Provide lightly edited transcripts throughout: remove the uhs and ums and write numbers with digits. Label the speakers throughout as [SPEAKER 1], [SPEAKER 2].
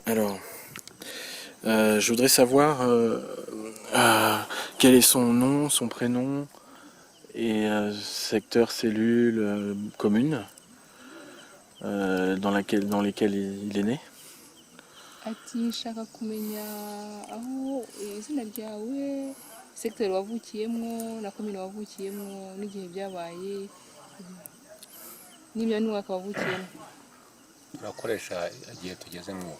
[SPEAKER 1] Alors, je voudrais savoir quel est son nom, son prénom et secteur, cellule, commune dans lesquelles il est né.
[SPEAKER 2] ati nshaka kumenya aho izina ryawe secteur wavukiyemo na commune wavukiyemo n'igihe byabaye n'ibyo n'umwaka wavukiyemo.
[SPEAKER 3] turakoresha igihe tugeze mu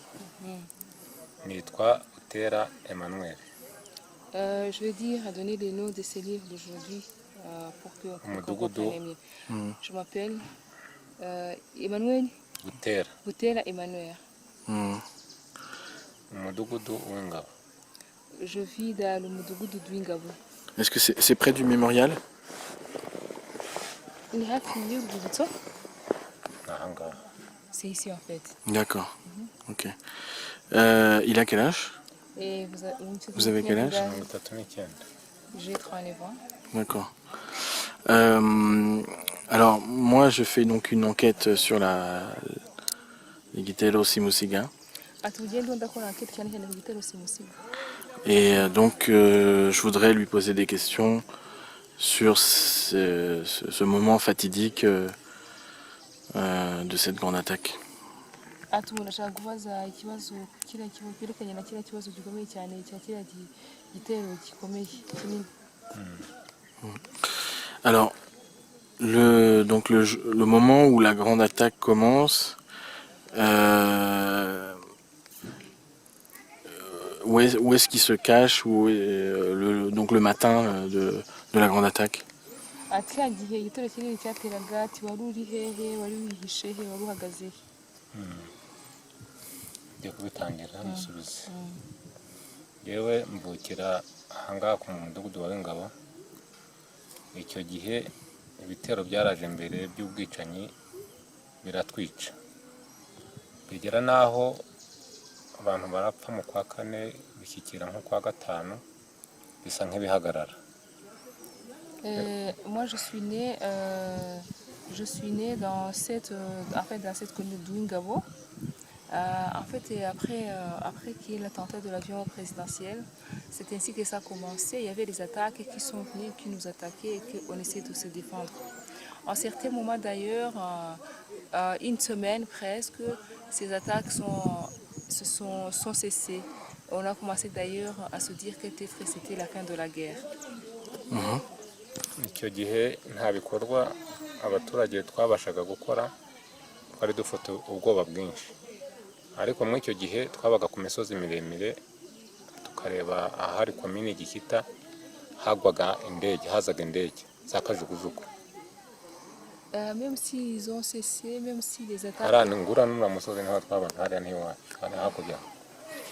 [SPEAKER 3] nitwa Butera Emmanuel.
[SPEAKER 2] Je vais dire à donner les noms de ces livres d'aujourd'hui pour qu'on comprenne mieux. Je m'appelle Emmanuel
[SPEAKER 3] Butera
[SPEAKER 2] Emmanuel.
[SPEAKER 3] umudugudu w'ingabo.
[SPEAKER 2] Je vis dans le Mudugudu d'Wingabo.
[SPEAKER 1] Est-ce que c'est près du mémorial?
[SPEAKER 2] Ni hafi y'urwibutso.
[SPEAKER 3] Ahangaha.
[SPEAKER 2] C'est ici en fait.
[SPEAKER 1] D'accord. Ok. Il a quel âge?
[SPEAKER 2] Et
[SPEAKER 1] Vous avez quel âge?
[SPEAKER 3] 39.
[SPEAKER 2] J'ai 39 ans.
[SPEAKER 1] D'accord. Alors, moi, je fais donc une enquête sur l'Igitero Simusiga. Et donc, je voudrais lui poser des questions sur ce moment fatidique de cette grande attaque. Alors, le moment où la grande attaque commence, où est-ce qu'il se cache donc le matin de la grande attaque?
[SPEAKER 3] Ngiye kubitangira bisubize. Yewe mvukira ahangaha ku mudugudu wa W'ingabo. Icyo gihe ibitero byaraje mbere by'ubwicanyi biratwica, bigera naho abantu barapfa mu kwa kane bishyikira nko kwa gatanu bisa nk'ibihagarara.
[SPEAKER 2] Moi je suis née dans cette commune d'Wingabo. En fait, et après qu'il y ait l'attentat de l'avion présidentiel, c'est ainsi que ça a commencé. Il y avait des attaques qui sont venues, qui nous attaquaient et qu'on essayait de se défendre. En certains moments d'ailleurs, une semaine presque, ces attaques sont cessées. On a commencé d'ailleurs à se dire que peut-être c'était la fin de la guerre.
[SPEAKER 3] Icyo gihe nta bikorwa abaturage twabashaga gukora, twari dufite ubwoba bwinshi. Ariko muri icyo gihe twabaga ku misozi miremire tukareba ahari komini Gishyita hazaga indege za kajugujugu.
[SPEAKER 2] Même s'ils ont cessé, même si les attaques...
[SPEAKER 3] Arangura n'ura musozi niho twabaga hariya ntiwacu, twari hakurya.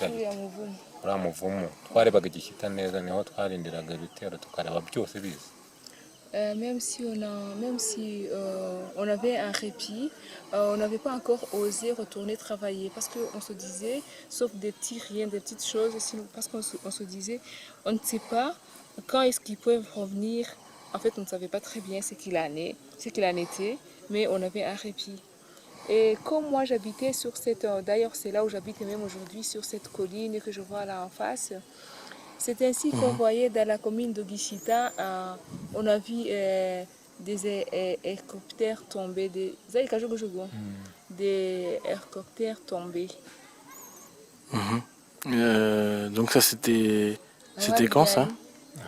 [SPEAKER 3] Uriya muvumu twarebaga Gishyita neza, niho twarindiraga ibitero tukareba byose biza.
[SPEAKER 2] Même si on avait un répit, on n'avait pas encore osé retourner travailler parce qu'on se disait, sauf des petites choses, parce qu'on se disait, on ne sait pas quand est-ce qu'ils peuvent revenir. En fait, on ne savait pas très bien ce qu'il en était, mais on avait un répit. Et comme moi j'habitais sur d'ailleurs c'est là où j'habite même aujourd'hui, sur cette colline que je vois là en face. C'est ainsi qu'on voyait dans la commune de Gishyita, on a vu des hélicoptères tomber, des hélicoptères tomber.
[SPEAKER 1] Donc ça c'était quand ça?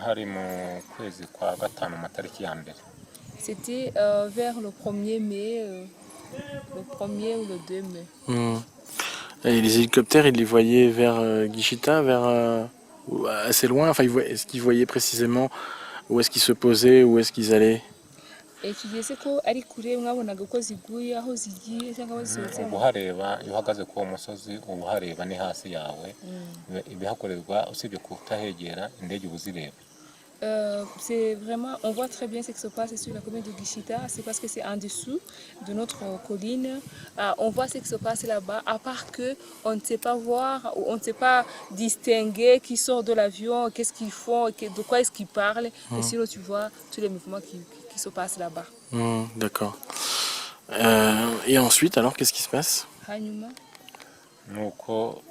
[SPEAKER 3] Hari mu kwezi kwa gatanu matariki ya mbere.
[SPEAKER 2] C'était vers le 1er mai, le 1er ou le 2 mai.
[SPEAKER 1] Et les hélicoptères, ils les voyaient vers Gishyita, assez loin. Enfin, est-ce qu'ils voyaient précisément où est-ce qu'ils se posaient, où est-ce qu'ils allaient?
[SPEAKER 3] Ubuhareba iyo uhagaze ku uwo musozi ubuhareba ni hasi yawe, ibihakorerwa usibye kutahegera indege ubuzireba.
[SPEAKER 2] C'est vraiment, on voit très bien ce qui se passe sur la commune de Gishyita, c'est parce que c'est en dessous de notre colline. On voit ce qui se passe là-bas, à part que on ne sait pas voir, ou on ne sait pas distinguer qui sort de l'avion, qu'est-ce qu'ils font, de quoi est-ce qu'ils parlent. Et sinon, tu vois tous les mouvements qui se passent là-bas.
[SPEAKER 1] D'accord. Et ensuite, alors, qu'est-ce qui se passe?
[SPEAKER 3] Nuko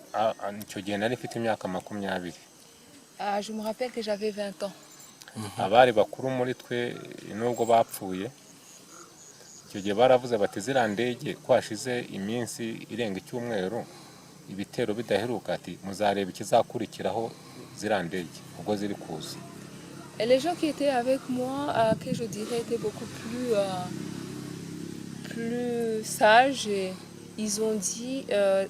[SPEAKER 3] icyo gihe nari mfite imyaka 20.
[SPEAKER 2] Ah, je me rappelle que j'avais 20 ans.
[SPEAKER 3] Abari bakuru muri twe nubwo bapfuye icyo gihe baravuze bati ziriya ndege ko hashize iminsi irenga icyumweru ibitero bidaheruka ati muzareba ikizakurikiraho ziriya ndege ubwo ziri kuza.
[SPEAKER 2] Et les gens qui étaient avec moi, que je dirais étaient beaucoup plus sages, ils ont dit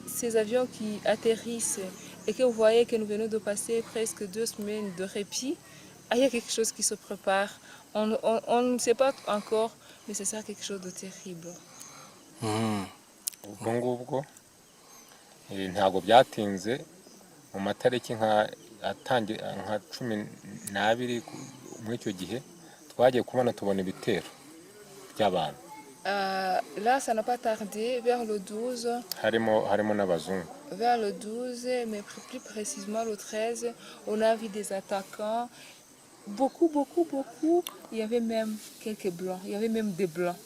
[SPEAKER 2] ces avions qui atterrissent et que vous voyez que nous venons de passer presque 2 semaines de répit, il y a quelque chose qui se prépare. On ne sait pas encore, mais ce sera quelque chose de terrible.
[SPEAKER 3] ubwo ngubwo ntabwo byatinze mu matariki nka 12 muri icyo gihe twagiye kubona tubona ibitero by'abantu
[SPEAKER 2] Là, ça n'a pas tardé, vers le 12,
[SPEAKER 3] harimo n'abazungu.
[SPEAKER 2] vers le 12, mais plus précisément le 13, on a vu des attaquants. Beaucoup. Il y avait même quelques blancs. Il y avait même des blancs.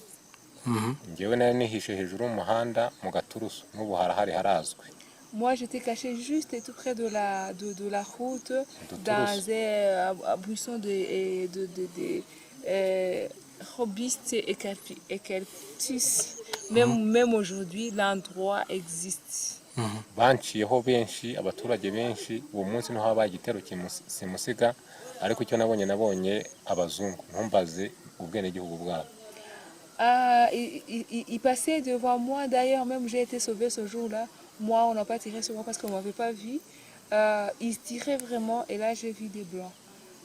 [SPEAKER 3] Njyewe nari nihishe hejuru y'umuhanda mu gaturusu n'ubu harahari harazwi.
[SPEAKER 2] Moi, j'étais cachée juste tout près de la route, dans un buisson de robustes et eucalyptus. Même aujourd'hui, l'endroit existe.
[SPEAKER 3] Banciyeho benshi abaturage benshi uwo munsi niho habaye igitero simusiga ariko icyo nabonye abazungu ntumbaze ubwenegihugu bwabo.
[SPEAKER 2] Il passait devant moi, d'ailleurs même j'ai été sauvée ce jour-là. Moi, on n'a pas tiré sur moi parce qu'on ne m'avait pas vu. Ils tiraient vraiment et là j'ai vu des blancs.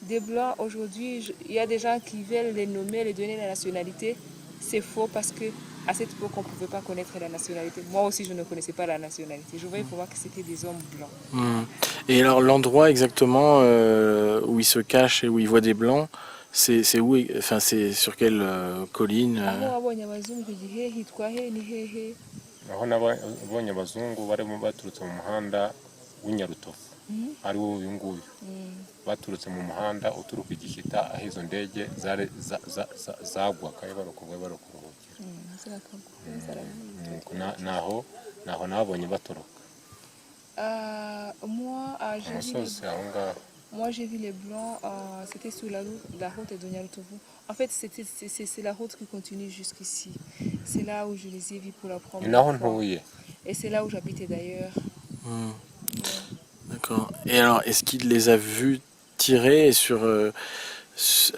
[SPEAKER 2] Des blancs, aujourd'hui, il y a des gens qui veulent les nommer, les donner la nationalité. C'est faux parce que à cette époque, on ne pouvait pas connaître la nationalité. Moi aussi, je ne connaissais pas la nationalité. Je voyais pour voir que c'était des hommes blancs.
[SPEAKER 1] Et alors l'endroit exactement où il se cache et où il voit des blancs, c'est où, enfin c'est sur quelle colline
[SPEAKER 3] Aho nabonye abazungu barimo baturutse mu muhanda w'Inyarutovu ari wo uyu nguyu baturutse mu muhanda uturuka igishita aho izo ndege zagwaga barokuruhukira naho nabonye batoroka.
[SPEAKER 2] Moi, j'ai vu les blancs, c'était sur la route de Nyarutovu. En fait, c'est la route qui continue jusqu'ici. C'est là où je les ai vus pour la première fois. Et c'est là où j'habitais d'ailleurs.
[SPEAKER 1] D'accord. Et alors, est-ce qu'il les a vus tirer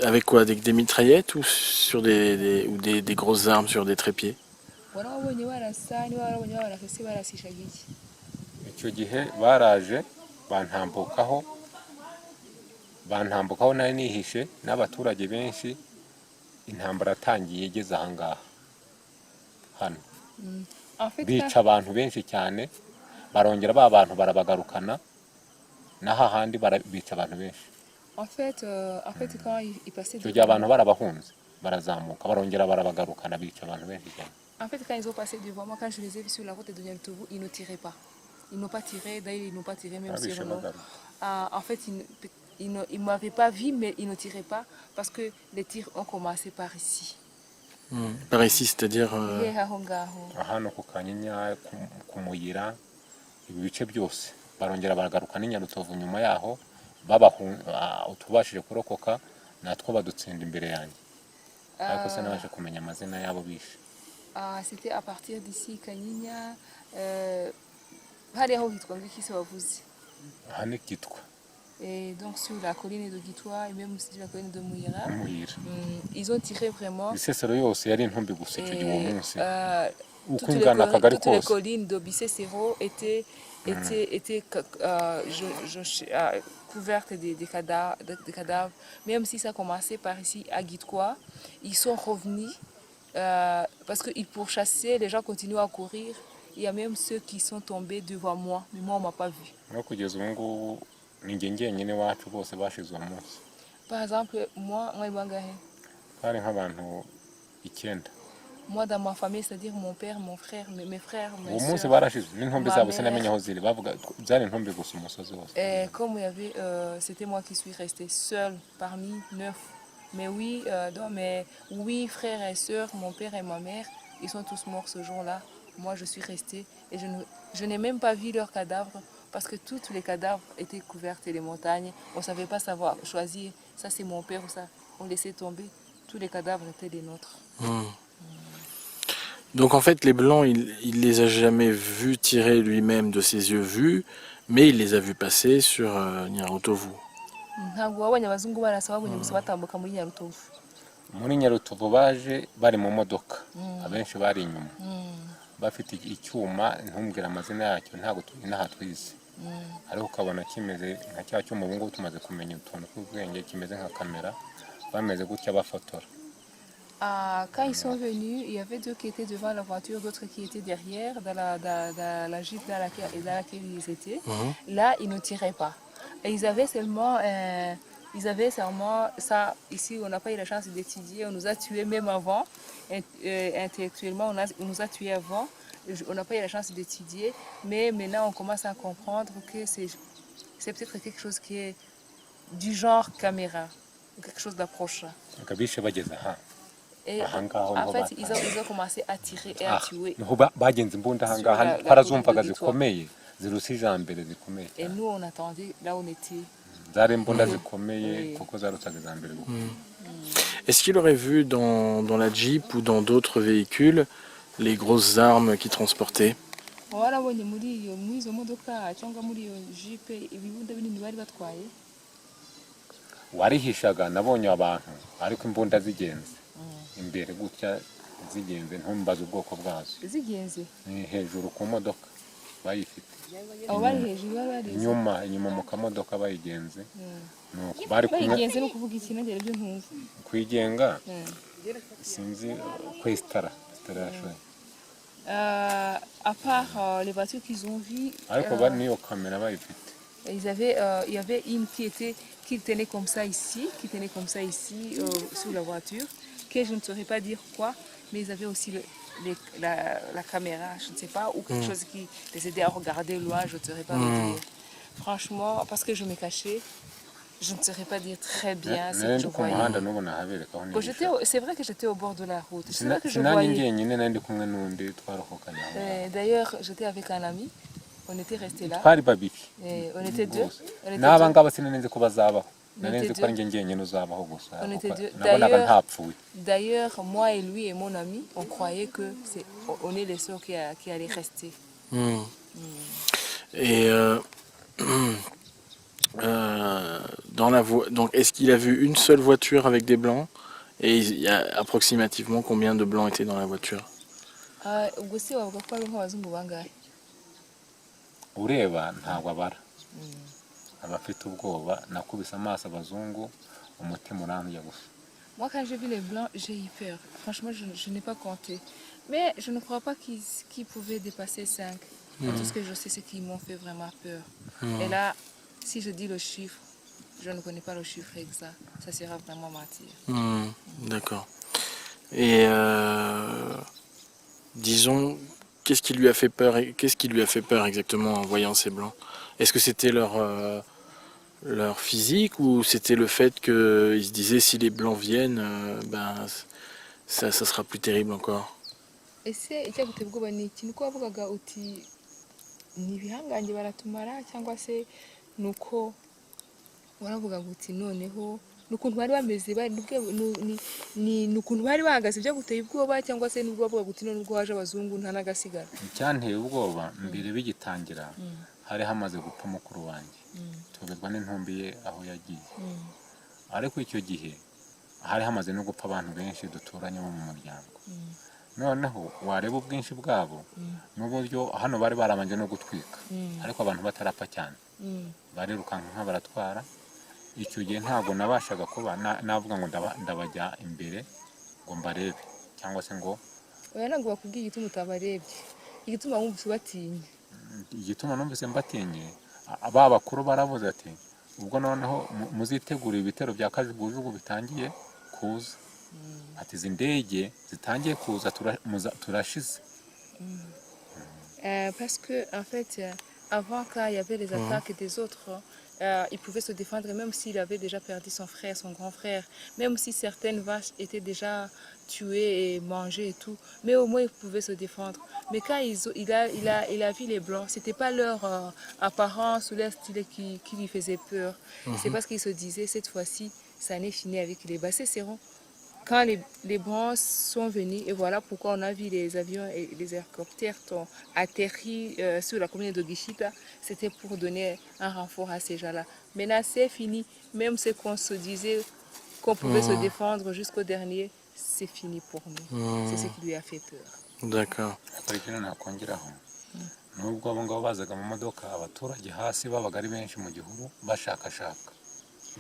[SPEAKER 1] avec quoi, des mitraillettes ou sur des grosses armes sur des trépieds?
[SPEAKER 3] Icyo gihe baraje bantambukaho nari nihishe n'abaturage benshi intambara atangiye igeze ahangaha hano bica abantu benshi cyane barongera abantu barabagarukana naha handi bica abantu benshi.
[SPEAKER 2] En fait, quand il passait
[SPEAKER 3] icyo gihe abantu barabahunze barazamuka barongera barabagarukana bica abantu benshi cyane.
[SPEAKER 2] En fait, quand ils ont passé devant moi, quand je les ai vus sur la route de Nyarutovu, ils ne tiraient pas. Ils n'ont pas tiré, d'ailleurs ils n'ont pas tiré même sur nous. En fait, ils ne m'avaient pas vu, mais ils ne tiraient pas parce que les tirs ont commencé par ici.
[SPEAKER 1] Par ici, c'est-à-dire
[SPEAKER 3] hano ku Kanyinya ku Muyira ibi bice byose barongera baragaruka n'Inyarutovu nyuma yaho utubashije kurokoka natwo badutsinda imbere yanjye ariko se nabashe kumenya amazina yabo bishe.
[SPEAKER 2] C'était à partir d'ici Kanyinya hariho hitwa ngiki se wavuze
[SPEAKER 3] hano Gitwa.
[SPEAKER 2] Et donc sur la colline de Gitwa et même sur la colline de Muyira. Ils ont tiré vraiment.
[SPEAKER 3] Bisesero yose yari intumbi gusa icyo gihe uwo munsi.
[SPEAKER 2] Toutes les collines de Bisesero étaient couvertes de cadavres. Même si ça commençait par ici à Gitwa, ils sont revenus parce qu'ils pourchassaient, les gens continuaient à courir. Il y a même ceux qui sont tombés devant moi, mais moi on m'a pas vu. Par exemple, moi dans ma famille, c'est-à-dire mon père, mon frère, mes frères, mes soeurs, comme il y avait, c'était moi qui suis restée seule parmi 9. Mais oui, donc mes 8 frères et sœurs, mon père et ma mère, ils sont tous morts ce jour-là. Moi, je suis restée et je n'ai même pas vu leurs cadavres parce que tous les cadavres étaient couverts et les montagnes. On ne savait pas savoir choisir, ça c'est mon père ou ça. On laissait tomber. Tous les cadavres étaient des nôtres.
[SPEAKER 1] Donc en fait, les blancs, il les a jamais vus tirer lui-même de ses yeux vus, mais il les a vus passer sur Nyarutovu.
[SPEAKER 2] Ntabwo wabonye abazungu barasa babonye gusa batambuka muri Nyarutovu.
[SPEAKER 3] muri Nyarutovu baje bari mu modoka abenshi bari inyuma bafite icyuma ntumbwira amazina yacyo ntabwo inaha twize ariko ukabona kimeze nka cya cyuma ubu ngubu tumaze kumenya utuntu tw'ubwenge kimeze nka kamera bameze gutya bafotora.
[SPEAKER 2] Quand ils sont venus, il y avait deux qui étaient devant la voiture, d'autres qui étaient derrière, dans la Jeep dans laquelle ils étaient. Là, ils ne tiraient pas. Et ils avaient seulement ça. Ici, on n'a pas eu la chance d'étudier. On nous a tués même avant. Intellectuellement, on nous a tués avant. On n'a pas eu la chance d'étudier. Mais maintenant, on commence à comprendre que c'est peut-être quelque chose qui est du genre caméra, quelque chose d'approche. Et en fait, ils ont commencé à tirer et à tuer. Et nous, on attendait là où on était.
[SPEAKER 1] Est-ce qu'il aurait vu dans la Jeep ou dans d'autres véhicules les grosses armes qu'ils transportaient?
[SPEAKER 3] warihishaga nabonye abantu ariko imbunda zigenze imbere gutya zigenze ntumbaza ubwoko bwazo
[SPEAKER 2] zigenze
[SPEAKER 3] hejuru ku modoka bayifite
[SPEAKER 2] abo bari hejuru bari
[SPEAKER 3] inyuma mu kamodoka bayigenze nuko bari kumwe
[SPEAKER 2] bayigenze no kuvuga iki nagere byo ntuzi
[SPEAKER 3] kwigenga sinzi kwestara station
[SPEAKER 2] à part les voitures qu'ils ont vues
[SPEAKER 3] ariko bari niyo kamera bayifite
[SPEAKER 2] il y avait une qui tenait comme ça ici, sur la voiture, que je ne saurais pas dire quoi, mais ils avaient aussi la caméra, je ne sais pas, ou quelque chose qui les aidait à regarder loin, je ne saurais pas le dire. Franchement, parce que je me cachais, je ne saurais pas dire très bien ce que je voyais. C'est vrai que j'étais au bord de la route, c'est vrai que je voyais. D'ailleurs, j'étais avec un ami. On était restés là. On était deux. D'ailleurs, moi et lui et mon ami, on croyait que on est les seuls qui allaient rester.
[SPEAKER 1] Et dans la donc, est-ce qu'il a vu une seule voiture avec des blancs? Et il y a approximativement combien de blancs étaient dans la voiture?
[SPEAKER 3] ureba ntabwo abara abafite ubwoba nakubise amaso abazungu umutima urambye gusa.
[SPEAKER 2] Moi quand j'ai vu les blancs j'ai eu peur franchement je n'ai pas compté mais je ne crois pas qu'ils pouvaient dépasser 5. Tout ce que je sais c'est qu'ils m'ont fait vraiment peur. Et là si je dis le chiffre je ne connais pas le chiffre exact ça sera vraiment mentir.
[SPEAKER 1] D'accord. Et disons, qu'est-ce qui lui a fait peur? Qu'est-ce qui lui a fait peur exactement en voyant ces blancs? Est-ce que c'était leur physique ou c'était le fait qu'ils se disaient si les blancs viennent, ça sera plus terrible encore?
[SPEAKER 2] Ese icyaguteye ubwoba ni iki? Nuko wavugaga uti ni ibihangange baratumara cyangwa se nuko waravugaga uti noneho nukuntu bari bameze nukuntu bari bahagaze byaguteye ubwoba cyangwa se nubwo wavugaga uti none ubwo haje abazungu nta nagasigara?
[SPEAKER 3] Icyanteye ubwoba mbere bigitangira hari hamaze gupfa mukuru wanjye tuberwa n'intumbi ye aho yagiye ariko icyo gihe hari hamaze no gupfa abantu benshi duturanye bo mu muryango noneho wareba ubwinshi bwabo n'uburyo hano bari barabanje no gutwika ariko abantu batarapfa cyane barirukanka nk'abaratwara icyo gihe ntabwo nabashaga kuba navuga ngo ndabajya imbere ngo mbarebe cyangwa se ngo
[SPEAKER 2] oya ntabwo bakubwiye igituma utabarebye igituma wumvise ubatinye
[SPEAKER 3] igituma numvise mbatinye aba bakuru baravuze ati ubwo noneho muzitegura ibitero bya kajugujugu bitangiye kuza ati izi ndege zitangiye kuza turashize.
[SPEAKER 2] Parce que en fait avant, quand il y avait les attaques des autres, il pouvait se défendre, même s'il avait déjà perdu son frère, son grand frère, même si certaines vaches étaient déjà tuées et mangées et tout, mais au moins il pouvait se défendre. Mais quand il a vu les Blancs, c'était pas leur apparence ou leur style qui lui faisait peur. C'est parce qu'il se disait, cette fois-ci, ça n'est fini avec les Bassés-Serrons. Quand les Blancs sont venus, et voilà pourquoi on a vu les avions et les hélicoptères ont atterri sur la commune de Gishita, c'était pour donner un renfort à ces gens-là. Maintenant, c'est fini. Même ce qu'on se disait qu'on pouvait se défendre jusqu'au dernier, c'est fini pour nous. C'est ce qui lui a fait peur.
[SPEAKER 1] D'accord.
[SPEAKER 3] hari ikintu nakongeraho nubwo abo ngabo bazaga mu modoka abaturage hasi babaga ari benshi mu gihuru bashakashaka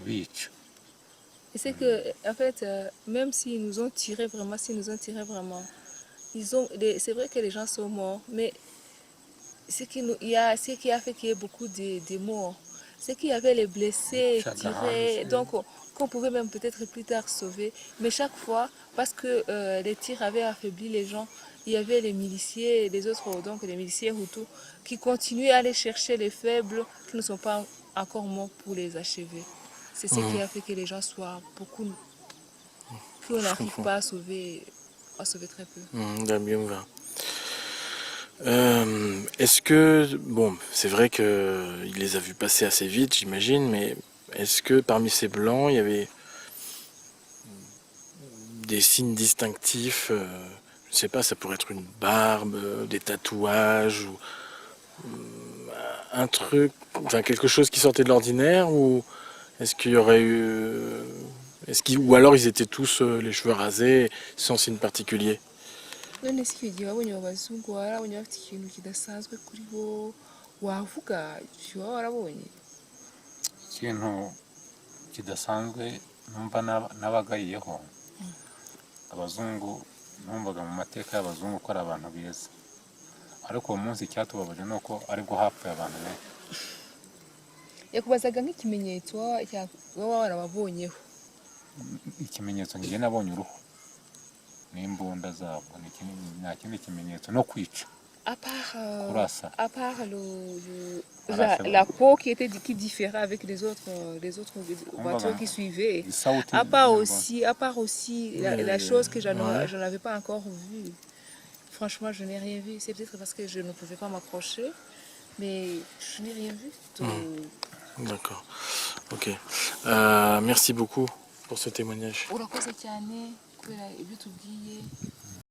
[SPEAKER 3] bica.
[SPEAKER 2] Et c'est que, en fait, même s'ils nous ont tiré vraiment, c'est vrai que les gens sont morts, mais ce qui a fait qu'il y ait beaucoup de morts, c'est qu'il y avait les blessés, tirés, donc qu'on pouvait même peut-être plus tard sauver. Mais chaque fois, parce que les tirs avaient affaibli les gens, il y avait les miliciens, les autres, donc les miliciens Hutus, qui continuaient à aller chercher les faibles qui ne sont pas encore morts pour les achever. C'est ce qui a fait que les gens soient beaucoup, qu'on n'arrive pas à sauver très peu.
[SPEAKER 1] Bien va. Est-ce que, bon, c'est vrai qu'il les a vus passer assez vite, j'imagine, mais est-ce que parmi ces blancs, il y avait des signes distinctifs, je sais pas, ça pourrait être une barbe, des tatouages, ou un truc, enfin quelque chose qui sortait de l'ordinaire, ou est-ce qu'il y aurait eu, ou alors ils étaient tous les cheveux rasés, sans signe particulier?
[SPEAKER 2] none si icyo gihe wabonye abazungu warabonye bafite ikintu kidasanzwe kuri bo wavuga icyo waba warabonye
[SPEAKER 3] Ikintu kidasanzwe numva nabagayiyeho abazungu, numvaga mu mateka y'abazungu ko ari abantu beza, ariko uwo munsi icyatubabaje ni uko aribwo hapfuye abantu benshi.
[SPEAKER 2] yakubazaga nk'ikimenyetso waba warababonyeho.
[SPEAKER 3] Ikimenyetso njye nabonye uruhu n'imbunda zabo, nta kindi kimenyetso no kwica.
[SPEAKER 2] À part,
[SPEAKER 3] Kurasa.
[SPEAKER 2] à part la peau qui différait avec les autres voitures qui suivaient. À part aussi la chose que je n'avais pas encore vue. Franchement, je n'ai rien vu. C'est peut-être parce que je ne pouvais pas m'approcher, mais je n'ai rien vu.
[SPEAKER 1] D'accord. Ok. Merci beaucoup pour ce témoignage.
[SPEAKER 2] Urakoze cyane kubera ibyo tubwiye.